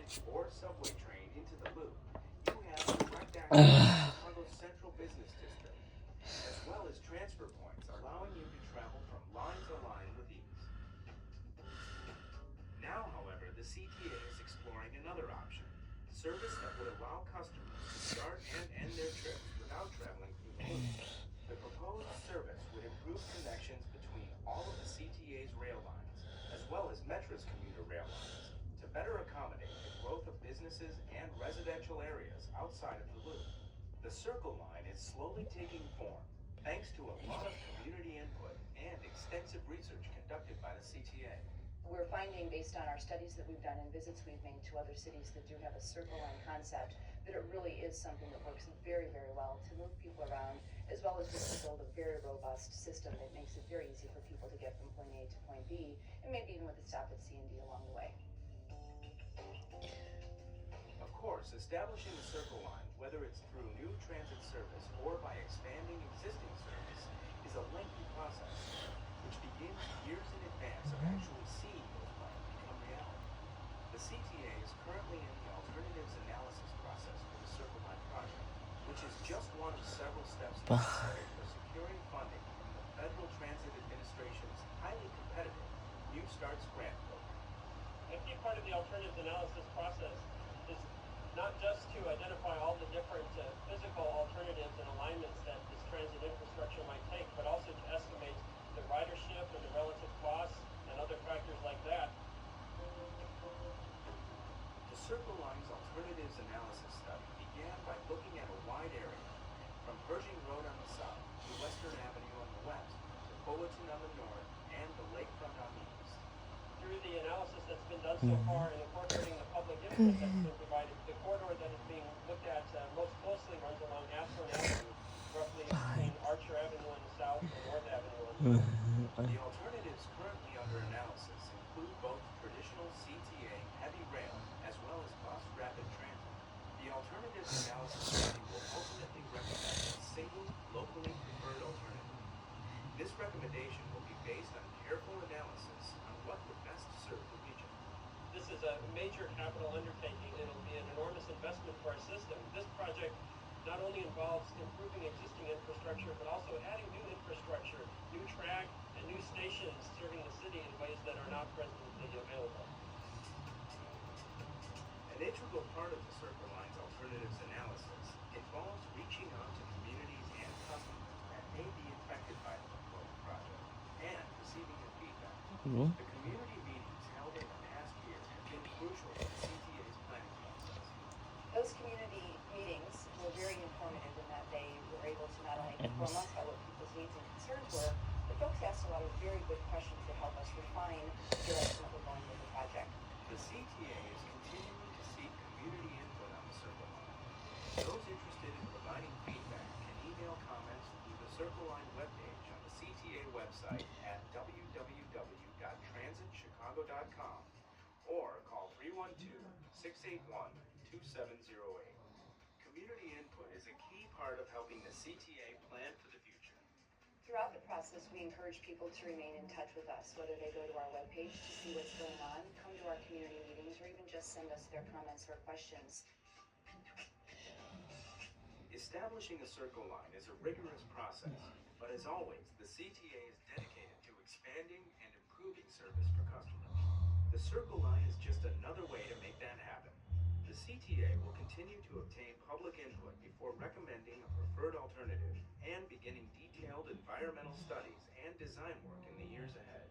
line or subway train into the loop, you have direct access to Chicago's central business district, as well as transfer points allowing you to travel from line to line with ease. Now, however, the CTA is exploring another option, service that would allow customers to start and end their trips without traveling through the loop. The proposed service would improve connections between all of the CTA's rail lines, as well as Metra's commuter rail lines, to better accommodate the growth of businesses and residential areas outside of the loop. The Circle Line is slowly taking form, thanks to a lot of community input and extensive research conducted by the CTA. We're finding, based on our studies that we've done and visits we've made to other cities that do have a Circle Line concept, that it really is something that works very, very well to move people around, as well as just to build a very robust system that makes it very easy for people to get from point A to point B, and maybe even with a stop at C and D along the way. Of course, establishing a Circle Line, whether it's through new transit service or by expanding existing service, is a lengthy process, which begins years in advance of actually seeing those plans become reality. The CTA is currently in the alternatives analysis process for the Circle Line project, which is just one of several steps necessary for securing funding from the Federal Transit Administration's highly competitive New Starts grant program. A key part of the alternatives analysis process is not just to identify all the different physical alternatives and alignments that this transit infrastructure might take, but also to estimate the ridership and the relative costs and other factors like that. The Circle Line's alternatives analysis study began by looking at a wide area, from Pershing Road on the south to Western Avenue on the west, to Fullerton on the north, and the lakefront on the east. Through the analysis that's been done so far and incorporating the public input that's been provided, the corridor that is being looked at most closely runs along Ashland Avenue, roughly between Archer Avenue on the south and North Avenue on the north. The alternatives currently under analysis include both traditional CTA heavy rail as well as bus rapid transit. The alternatives analysis study will ultimately recommend a single, locally preferred alternative. This recommendation will be based on careful analysis on what would best serve the region. This is a major capital undertaking. It'll be an enormous investment for our system. This project not only involves improving existing infrastructure, but also adding new infrastructure, new track, and new stations serving the city in ways that are not presently available. An integral part of the Circle Line's alternatives analysis involves reaching out to communities and customers that may be affected by the proposed project and receiving their feedback. The community meetings held in the past year have been crucial to the CTA's planning process. Those community meetings were very informative in that they were able to not only inform us about what people's needs and concerns were, but folks asked a lot of very good questions that help us refine the direction that we're going with the project. The CTA is continuing to seek community input on the Circle Line. Those interested in providing feedback can email comments through the Circle Line webpage on the CTA website at www.transitchicago.com or call 312-681-2708. Community input is a key part of helping the CTA plan for the future. Throughout the process, we encourage people to remain in touch with us, whether they go to our webpage to see what's going on, come to our community meetings, or even just send us their comments or questions. Establishing a Circle Line is a rigorous process, but as always, the CTA is dedicated to expanding and improving service for customers. The Circle Line is just another way to make that happen. The CTA will continue to obtain public input before recommending a preferred alternative and beginning detailed environmental studies and design work in the years ahead.